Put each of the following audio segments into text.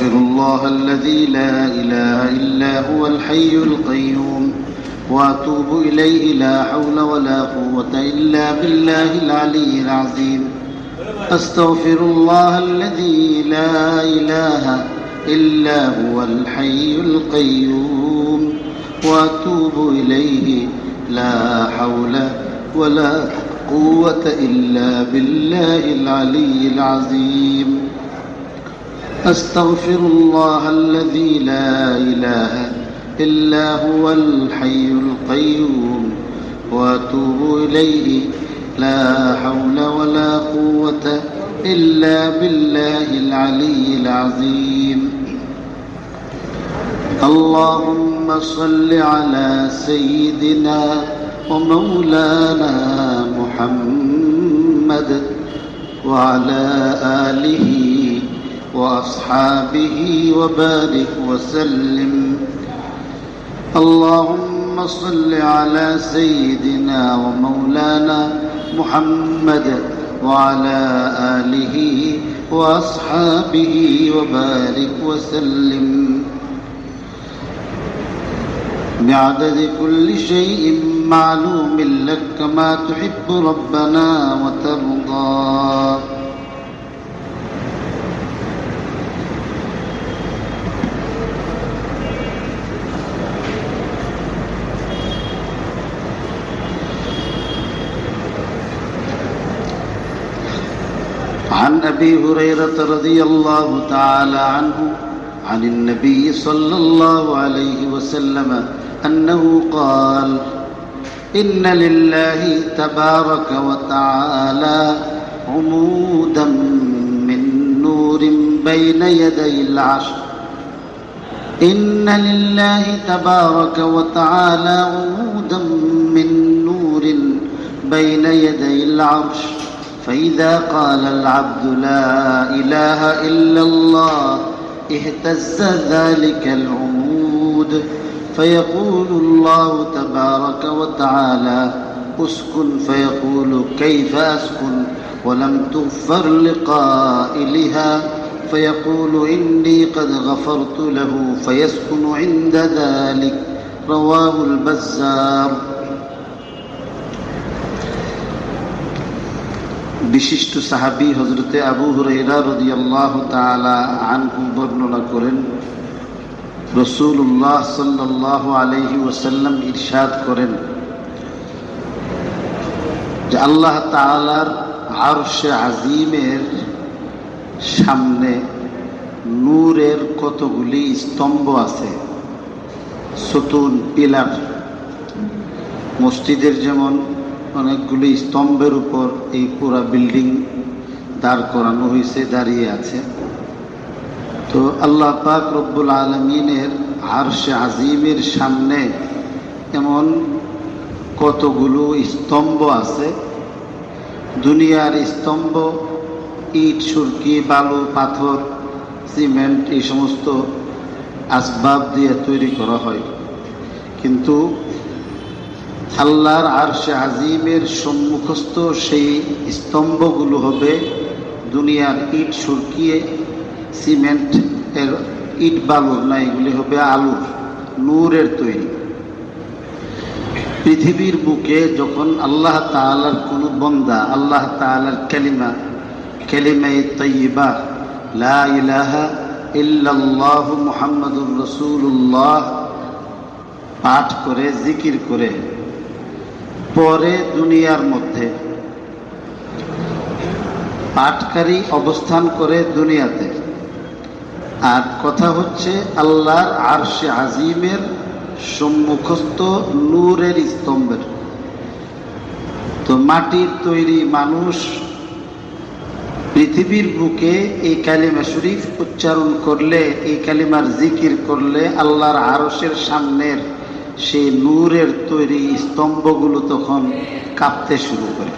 أستغفر الله الذي لا إله إلا هو الحي القيوم وأتوب إليه لا حول ولا قوة إلا بالله العلي العظيم أستغفر الله الذي لا إله إلا هو الحي القيوم وأتوب إليه لا حول ولا قوة إلا بالله العلي العظيم أستغفر الله الذي لا إله إلا هو الحي القيوم وأتوب إليه لا حول ولا قوة إلا بالله العلي العظيم اللهم صل على سيدنا ومولانا محمد وعلى آله وأصحابه وبارك وسلم اللهم صل على سيدنا ومولانا محمد وعلى آله وأصحابه وبارك وسلم بعدد كل شيء معلوم لك كما تحب ربنا وترضى عن أبي هريرة رضي الله تعالى عنه عن النبي صلى الله عليه وسلم أنه قال إن لله تبارك وتعالى عمودا من نور بين يدي العرش إن لله تبارك وتعالى عمودا من نور بين يدي العرش فإذا قال العبد لا إله إلا الله اهتز ذلك العمود فيقول الله تبارك وتعالى اسكن فيقول كيف أسكن ولم تغفر لقائلها فيقول إني قد غفرت له فيسكن عند ذلك رواه البزار বিশিষ্ট সাহাবী হযরতে আবু হুরায়রা রাদিয়াল্লাহু তাআলা আনহু বর্ণনা করেন রাসূলুল্লাহ সাল্লাল্লাহু আলাইহি ওয়াসাল্লাম ইরশাদ করেন যে আল্লাহ তাআলার আরশে আজিমের সামনে নূরের কতগুলি স্তম্ভ আছে সুতুন পিলার মসজিদের যেমন অনেকগুলি স্তম্ভের উপর এই পুরা বিল্ডিং দাঁড় করানো হয়েছে দাঁড়িয়ে আছে তো আল্লাহ পাক রব্বুল আলামিনের আরশে আজিমের সামনে এমন কতগুলো স্তম্ভ আছে দুনিয়ার স্তম্ভ ইট সুরকি বালু পাথর সিমেন্ট এই সমস্ত আসবাব দিয়ে তৈরি করা হয় কিন্তু আল্লাহর আরশে আজিমের সম্মুখস্থ সেই স্তম্ভগুলো হবে দুনিয়ার ইট সুরকিয়ে সিমেন্ট এর ইট বালুর না এগুলি হবে আলুর নূরের তৈরি পৃথিবীর বুকে যখন আল্লাহ তাআলার কোনো বান্দা আল্লাহ তাআলার কালিমায়ে তাইয়্যিবা লা ইলাহা ইল্লাল্লাহ মুহাম্মাদুর রাসূলুল্লাহ পাঠ করে জিকির করে পরে দুনিয়ার মধ্যে পাঠকারী অবস্থান করে দুনিয়াতে আর কথা হচ্ছে আল্লাহর আরশে আজিমের সম্মুখস্থ নূরের স্তম্ভের তো মাটির তৈরি মানুষ পৃথিবীর বুকে এই কালিমা শরীফ উচ্চারণ করলে এই কালিমার জিকির করলে আল্লাহর আরশের সামনের সেই নূরের তৈরি স্তম্ভগুলো তখন কাঁপতে শুরু করে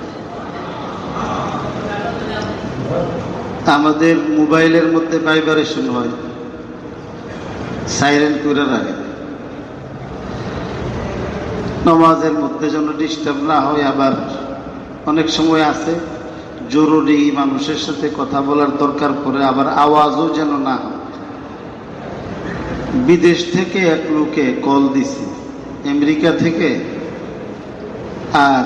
আমাদের মোবাইলের মধ্যে ভাইব্রেশন হয় সাইলেন্ট করে রাখে নামাজের মধ্যে যেন ডিস্টার্ব না হয় আবার অনেক সময় আছে জরুরি মানুষের সাথে কথা বলার দরকার পড়ে আবার আওয়াজও যেন না হয় বিদেশ থেকে এক লোকে কল দিছে আমেরিকা থেকে, আর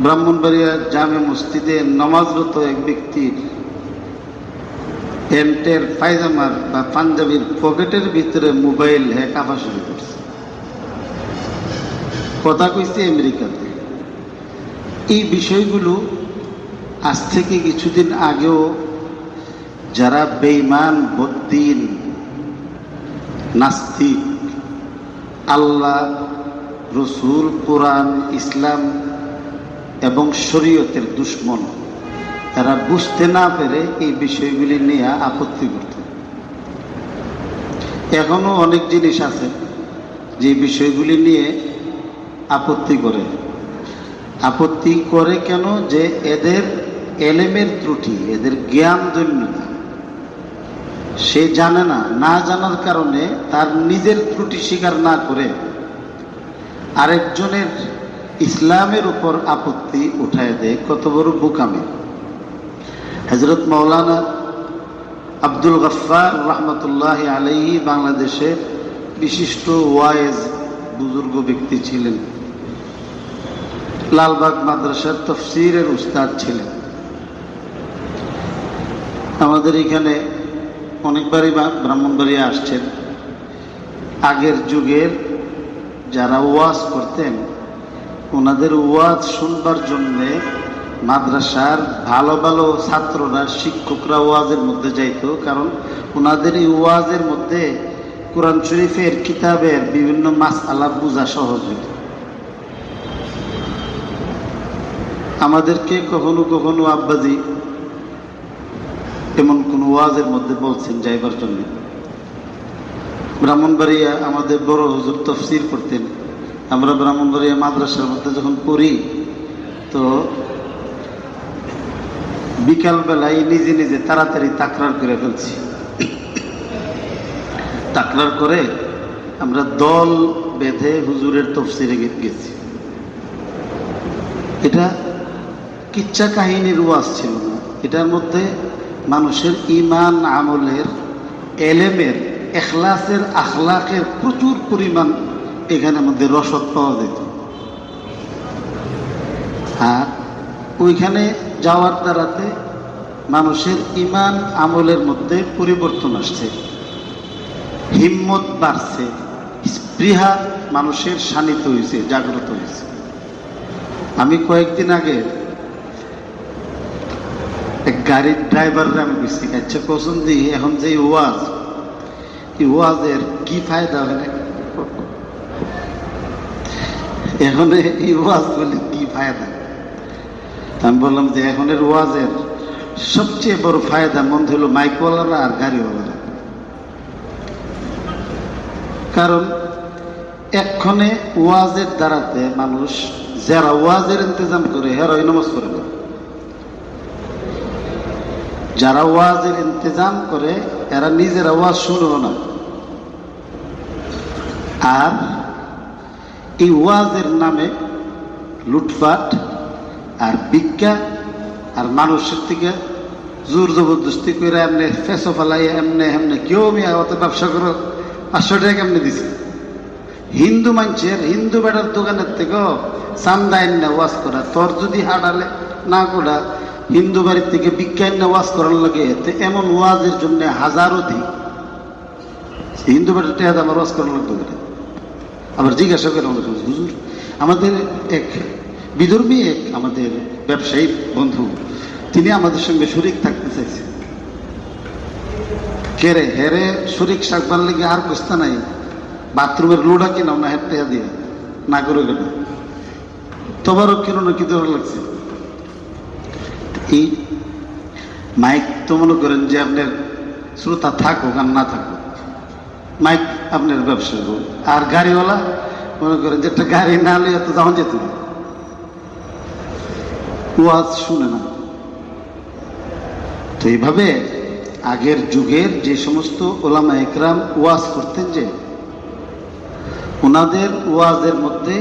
ব্রাহ্মণবাড়িয়া জামে মসজিদে নামাজরত এক ব্যক্তির প্যান্টের পায়জামার বা পাঞ্জাবির পকেটের ভিতরে মোবাইল কাঁপা শুরু করছে। কথা কইছে আমেরিকাতে। এই বিষয়গুলো আজ থেকে কিছুদিন আগেও যারা বেঈমান, বদ্দিন, নাস্তিক, আল্লাহ, রসুল, কোরআন, ইসলাম এবং শরীয়তের দুশ্মন, তারা বুঝতে না পেরে এই বিষয়গুলি নিয়ে আপত্তি করত। এখনো অনেক জিনিস আছে যে বিষয়গুলি নিয়ে আপত্তি করে। আপত্তি করে কেন? যে এদের এলেমের ত্রুটি, এদের জ্ঞান দৈন্যতা, সে জানে না, না জানার কারণে তার নিজের ত্রুটি স্বীকার না করে আরেকজনের ইসলামের উপর আপত্তি উঠায় দেয়। কত বড় বোকামি! হযরত মাওলানা আব্দুল গফফার রহমতুল্লাহ আলাইহি বাংলাদেশের বিশিষ্ট ওয়াইজ বুজুর্গ ব্যক্তি ছিলেন। লালবাগ মাদ্রাসার তাফসীরের উস্তাদ ছিলেন। আমাদের এখানে অনেকবারই ব্রাহ্মণবাড়িয়া আসছেন। আগের যুগের যারা ওয়াজ করতেন, ওনাদের ওয়াজ শুনবার জন্যে মাদ্রাসার ভালো ভালো ছাত্ররা, শিক্ষকরা ওয়াজের মধ্যে যাইত। কারণ ওনাদের এই ওয়াজের মধ্যে কোরআন শরীফের কিতাবের বিভিন্ন মাসআলা বোঝা সহজ হইত। আমাদেরকে কখনো কখনো আব্বাজি এমন কোন ওয়াজের মধ্যে বলছেন যাইবার জন্য। ব্রাহ্মণবাড়িয়া আমাদের বড় হুজুর তাফসীর করতেন। আমরা ব্রাহ্মণবাড়িয়া মাদ্রাসার মধ্যে যখন পড়ি, তো বিকাল বেলায় নিজে নিজে তাড়াতাড়ি তাকরার করে ফেলছি। তাকরার করে আমরা দল বেঁধে হুজুরের তাফসীরে গেছি। এটা কিচ্ছা কাহিনীর ওয়াজ ছিল না। এটার মধ্যে মানুষের ঈমান, আমলের, এলেমের, ইখলাসের, আখলাকের প্রচুর পরিমাণ এখানের মধ্যে রসদ পাওয়া যেত। আর ওইখানে যাওয়ার দ্বারাতে মানুষের ঈমান, আমলের মধ্যে পরিবর্তন আসছে, হিম্মত বাড়ছে, স্পৃহা মানুষের শানিত হয়েছে, জাগ্রত হয়েছে। আমি কয়েকদিন আগে এক গাড়ির ড্রাইভাররা আমি বুঝছি, আচ্ছা পছন্দ দিই, এখন যে ওয়াজ, এই ওয়াজের কি ফায়দা হয় না? এখন এই ওয়াজ বলে কি ফায়দা? আমি বললাম যে এখনের ওয়াজের সবচেয়ে বড় ফায়দা মন হলো মাইকওয়ালারা আর গাড়িওয়ালারা। কারণ এক্ষণে ওয়াজের দ্বারাতে মানুষ, যারা ওয়াজের ইন্তজাম করে হেরাই নামাজ করে না। যারা ওয়াজের ইন্তজাম করে এরা নিজেরা ওয়াজ শুনও না। আর এই ওয়াজের নামে লুটপাট আর ভিক্ষা আর মানুষের থেকে জোর জবরদস্তি করে এমনি ফেসো ফেলাই, এমনি এমনি কেউ মিয়া অত ব্যবসা করো 500 টাকা কেমনি দিছে। হিন্দু মানুষের, হিন্দু বেটার দোকানের থেকেও চান্দাইন না ওয়াজ করা। তোর যদি হাঁটালে না করা হিন্দু বাড়ির থেকে বিজ্ঞান না ওয়াজ করার লাগে, তো এমন ওয়াজের জন্য হাজার অধিক হিন্দু বাড়ির টেহাদ আমার ওয়াজ করার লাগবে। আবার জিজ্ঞাসা করে হুজুর, আমাদের এক বিধর্মী এক আমাদের ব্যবসায়ী বন্ধু, তিনি আমাদের সঙ্গে শরিক থাকতে চাইছে। কেরে হেরে শরিক শাকবার লেগে আর বুঝতে নাই, বাথরুমের লোডা কিনাও না, হেঁটে দিয়ে না করে গেল, তোমারও কিনো না, কি দরকার লাগছে? এই মাইক তো মনে করেন যে আপনার শ্রোতা থাকুক আর না থাকুক, মাইক আপনার ব্যবসা করুন। আর গাড়িওয়ালা মনে করেন যে একটা গাড়ি না লিয়ে তো যখন যেত না, ওয়াজ শুনে না। তো এইভাবে আগের যুগের যে সমস্ত ওলামা একরাম ওয়াজ করতেন, যে ওনাদের ওয়াজের মধ্যে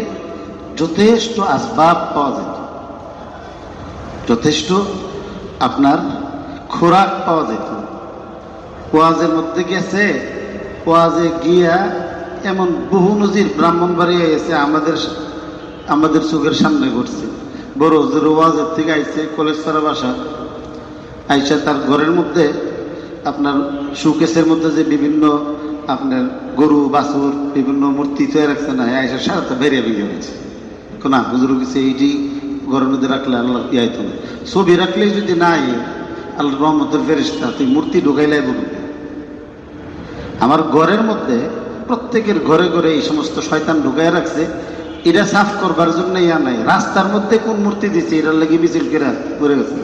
যথেষ্ট আসবাব পাওয়া যেত, যথেষ্ট আপনার খোরাক পাওয়া যেত। ওয়াজের মধ্যে গেছে ওয়াজে গিয়া এমন বহু নজির ব্রাহ্মণবাড়িয়া এসে আমাদের চোখের সামনে ঘটছে। বড় হুজুর ওয়াজের থেকে আইসে কলেজপাড়া বাসা, আইসা তার ঘরের মধ্যে আপনার শোকেসের মধ্যে যে বিভিন্ন আপনার গরু বাছুর বিভিন্ন মূর্তি তৈরি রাখছে না, আইসা সারাটা বেরিয়ে গেছে। না হুজুর কিছু এইটি ঘরের মধ্যে রাখলে আল্লাহ ইয়াইতো না, ছবি রাখলেই যদি নাই আল্লাহ রহমতের ফেরেশতা, তুই মূর্তি ঢুকাইলাই বলুন। আমার ঘরের মধ্যে প্রত্যেকের ঘরে ঘরে এই সমস্ত শয়তান ঢুকাই রাখছে, এটা সাফ করবার জন্য ইয়া নাই। রাস্তার মধ্যে কোন মূর্তি দিচ্ছে এটার লাগে মিছিল করে গেছে,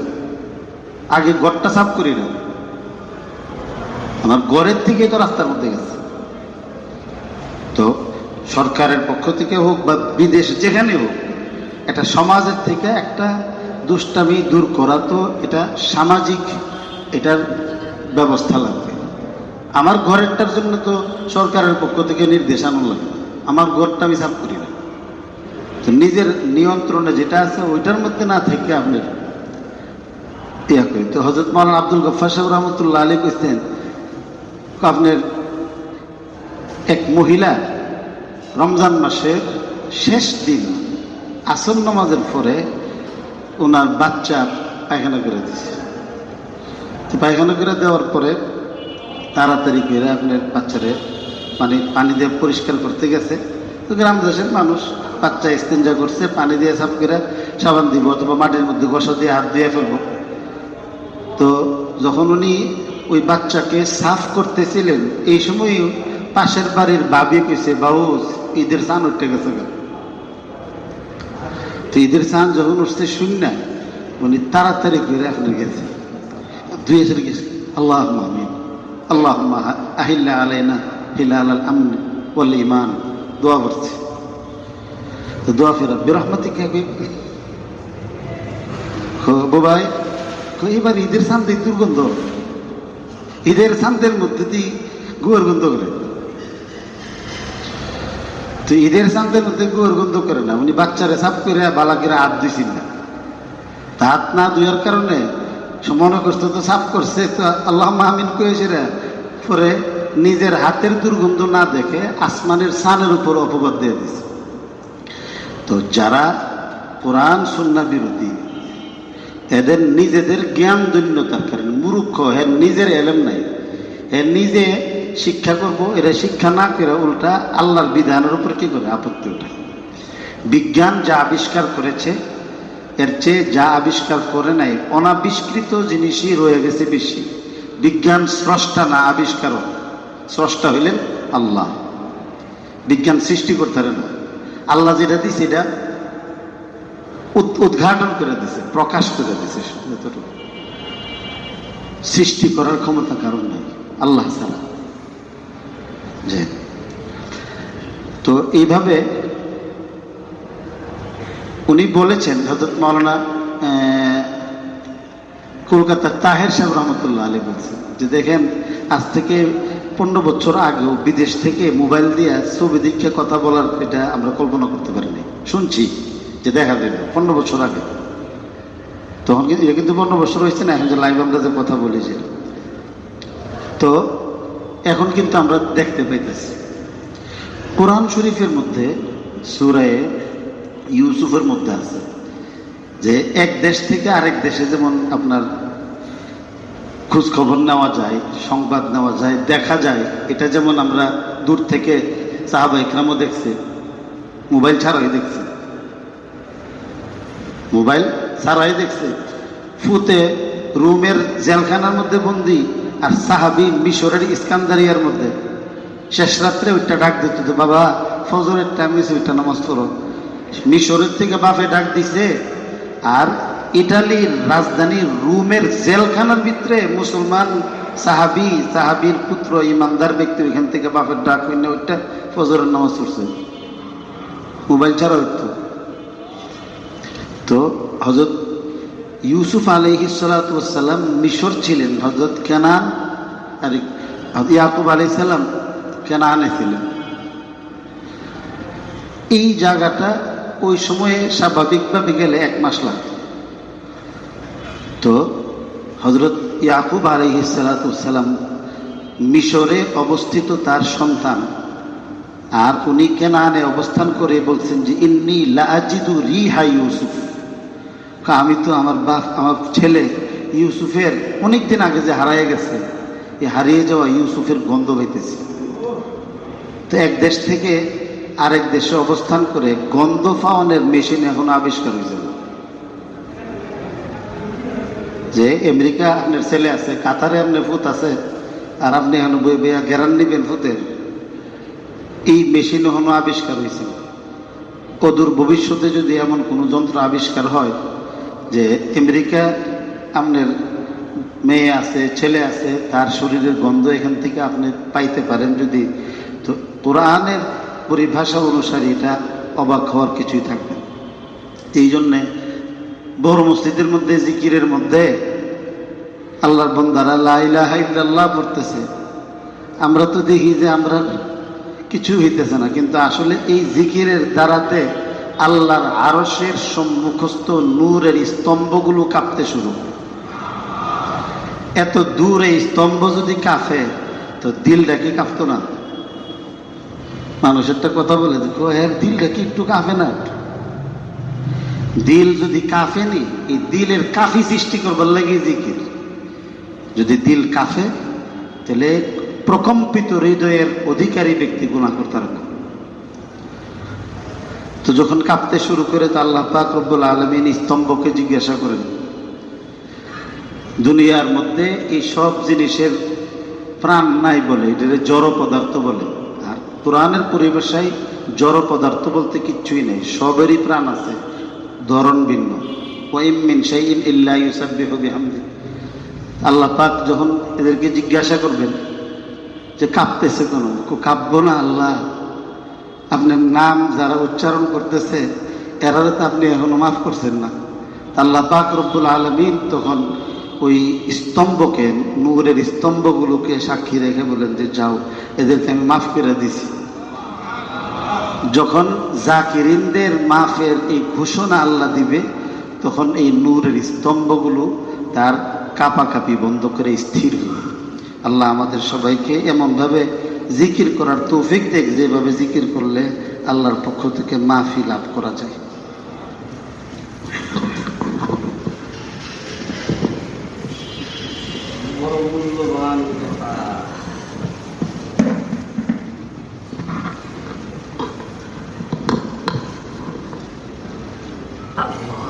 আগে ঘরটা সাফ করি না। আমার ঘরের থেকে তো রাস্তার মধ্যে গেছে। তো সরকারের পক্ষ থেকে হোক বা বিদেশ যেখানে হোক, এটা সমাজের থেকে একটা দুষ্টামি দূর করা, তো এটা সামাজিক, এটার ব্যবস্থা লাগবে। আমার ঘরেরটার জন্য তো সরকারের পক্ষ থেকে নির্দেশ আনা লাগবে, আমার ঘরটা আমি সাফ করি না। তো নিজের নিয়ন্ত্রণে যেটা আছে ওইটার মধ্যে না থেকে আপনি ইয়া করি। তো হযরত মাওলানা আব্দুল গফফার সাহেব রহমতুল্লাহ আলাইহি কইতেন, আপনার এক মহিলা রমজান মাসের শেষ দিন আসর নামাজের পরে ওনার বাচ্চা পায়খানা করে দিচ্ছে। তো পায়খানা করে দেওয়ার পরে তাড়াতাড়ি করে আপনার বাচ্চারে পানি দিয়ে পরিষ্কার করতে গেছে। তো গ্রাম দেশের মানুষ, বাচ্চা ইস্তেঞ্জা করছে, পানি দিয়ে সাফ করে সাবান দিব অথবা মাটির মধ্যে ঘষা দিয়ে হাত দিয়ে ফেলবো। তো যখন উনি ওই বাচ্চাকে সাফ করতেছিলেন, এই সময় পাশের বাড়ির ভাবি কইছে, বাবু ঈদের চান উঠতে গেছে। তো ঈদের চান যখন উঠতে শুনি না, উনি তাড়াতাড়ি করে আপনার গেছে, ধুয়ে চলে গেছে। আল্লাহ আমিন, আল্লাহ আহিল্লা আলাইনা হিলাল আল আমন ওয়াল ঈমান, দোয়া করছে। তো দোয়া ফেরা বিরহমাতিকা বাবাই, এবার ঈদের চাঁদ দুর্গন্ধ, ঈদের চাঁদের মধ্যে দিয়ে গুয়ার গন্ধ করে। তো ঈদের চাঁদের মধ্যে গুয়ার গন্ধ করে না, উনি বাচ্চারে সাফ করে বালা করে হাত দিয়েছিল না। হাত না ধুয়ার কারণে মনে করছে তো সাফ করছে, তো আল্লাহ আমিন কয়েছে, পরে নিজের হাতের দুর্গন্ধ না দেখে আসমানের সানের উপর অপবাদ দিয়ে দিছে। তো যারা কোরআন সুন্নাহ বিরোধী, এদের নিজেদের জ্ঞান দৈন্যতার কারণে মূর্খ, হ্যাঁ নিজের এলেম নাই, হ্যাঁ নিজে শিক্ষা করব, এরা শিক্ষা না করে উল্টা আল্লাহর বিধানের উপর কি করে আপত্তি ওঠায়। বিজ্ঞান যা আবিষ্কার করেছে এর চেয়ে যা আবিষ্কার করে নাই অনাবিষ্কৃত জিনিসই রয়ে গেছে বেশি। বিজ্ঞান স্রষ্টা না আবিষ্কারক, স্রষ্টা হইলেন আল্লাহ। বিজ্ঞান সৃষ্টি করতে পারে না, আল্লাহ যেটা দিছে এটা উদ্ঘাটন করে দিছে, প্রকাশ করে দিছে। সৃষ্টি করার ক্ষমতা কারণ নাই আল্লাহ ছাড়া। যে তো এইভাবে উনি বলেছেন, হযরত মাওলানা কলকাতার তাহের সাহেব রহমতুল্লাহ আলাইহি বলছেন যে দেখেন, আজ থেকে 15 বছর আগেও বিদেশ থেকে মোবাইল দিয়ে ছবি দেখে কথা বলার এটা আমরা কল্পনা করতে পারিনি। শুনছি যে দেখা যাবে 15 বছর আগে, তখন কিন্তু 15 বছর হয়েছে না, এখন যে লাইভ আমরা যে কথা বলি যে, তো এখন কিন্তু আমরা দেখতে পাইতেছি কোরআন শরীফের মধ্যে সূরা ইউসুফের মধ্যে আছে যে এক দেশ থেকে আরেক দেশে যেমন আপনার খোঁজ খবর নেওয়া যায়, সংবাদ নেওয়া যায়, দেখা যায়। এটা যেমন আমরা দূর থেকে সাহাবা ইকরামও দেখছে, মোবাইল ছাড়াই দেখছে, মোবাইল ছাড়াই দেখছে। ফুতে রুমের জেলখানার মধ্যে বন্দি, আর সাহাবি মিশরের ইস্কান্দারিয়ার মধ্যে শেষ রাত্রে ওইটা ডাক দিত, তো বাবা ফজরের টাইম হয়েছে, ওইটা নামাজ পড়ো। মিশরের থেকে বাপে ডাক দিছে, আর ইটালির রাজধানী রোমের জেলখানার ভিতরে মুসলমান সাহাবির পুত্র ইমানদার ব্যক্তি ওইখান থেকে বাপের ডাক হইনে ওইটা ফজরের নামাজ পড়ছে, মোবাইল ছাড়া হইতো। তো হযরত ইউসুফ আলাইহিস সালাতু ওয়াস সালাম মিশর ছিলেন, হযরত কেনান আর ইয়াকুব আলাইহিস সালাম কেনানে ছিলেন। এই জায়গাটা ওই সময়ে স্বাভাবিকভাবে গেলে 1 মাস লাগত। তো হযরত ইয়াকুব আলাইহিস সালাতু ওয়াস সালাম মিশরে অবস্থিত তার সন্তান, আর উনি কেনানে অবস্থান করে বলছেন যে ইন্নী লা আজিদু রিহা ইউসুফ, আমি তো আমার ছেলে ইউসুফের অনেকদিন আগে যে হারিয়ে গেছে, এই হারিয়ে যাওয়া ইউসুফের গন্ধ পাইতেছি। তো এক দেশ থেকে আরেক দেশে অবস্থান করে গন্ধ পাওয়ানোর মেশিন এখন আবিষ্কার হয়েছে। যে আমেরিকা আপনার ছেলে আছে, কাতারে আপনার ফুত আছে, আর আপনি এখন গ্যারান নিবেন ফুতের, এই মেশিন এখনো আবিষ্কার হয়েছে। অদূর ভবিষ্যতে যদি এমন কোনো যন্ত্র আবিষ্কার হয় যে আমেরিকা আপনার মেয়ে আছে, ছেলে আছে, তার শরীরের গন্ধ এখান থেকে আপনি পাইতে পারেন যদি, তো কোরআনের পরিভাষা অনুসারে এটা অবাক হওয়ার কিছুই থাকবে। এই জন্যে বড় মসজিদের মধ্যে জিকিরের মধ্যে আল্লাহর বান্দারা লা ইলাহা ইল্লাল্লাহ পড়তেছে, আমরা তো দেখি যে আমরা কিছু হইতেছে না, কিন্তু আসলে এই জিকিরের দ্বারাতে আল্লাহর আরশের সম্মুখস্থ নূরের স্তম্ভগুলো কাঁপতে শুরু। এত দূর এই স্তম্ভ যদি কাঁপে তো দিলটা কি কাঁপতো না? মানুষ একটা কথা বলে দেখো, এর দিলটা কি একটু কাঁপে না? দিল যদি কাঁপেনি, এই দিলের কাফি সৃষ্টি করবার লাগে জিকির। যদি দিল কাঁপে তাহলে প্রকম্পিত হৃদয়ের অধিকারী ব্যক্তি গুনাহ করতে পারে না। তো যখন কাঁপতে শুরু করে তো আল্লাহ পাক রব্বুল আলামিন স্তম্ভকে জিজ্ঞাসা করেন, দুনিয়ার মধ্যে এই সব জিনিসের প্রাণ নাই বলে এটা জড় পদার্থ বলে, আর কোরআনের পরিভাষায় জড় পদার্থ বলতে কিচ্ছুই নেই, সবেরই প্রাণ আছে, ধরন ভিন্ন। ওয়াইম মিন শাইইন ইল্লা ইউসাব্বিহু বিহামদি। আল্লাহ পাক যখন এদেরকে জিজ্ঞাসা করবেন যে কাঁপতেছে কেন, কাঁপবো না আল্লাহ, আপনার নাম যারা উচ্চারণ করতেছে এরা তো আপনি এখনো মাফ করছেন না। আল্লাহ পাক রব্বুল আলামিন তখন ওই স্তম্ভকে, নূরের স্তম্ভগুলোকে সাক্ষী রেখে বলেন যে যাও, এদেরকে আমি মাফ করে দিছি। যখন জাকিরিনদের মাফের এই ঘোষণা আল্লাহ দিবে, তখন এই নূরের স্তম্ভগুলো তার কাঁপাকাঁপি বন্ধ করে স্থির হবে। আল্লাহ আমাদের সবাইকে এমনভাবে জিকির করার তৌফিক দেখ, যেভাবে জিকির করলে আল্লাহর পক্ষ থেকে মাফি লাভ করা যায়। বড় মূল্যবান কথা। আল্লাহ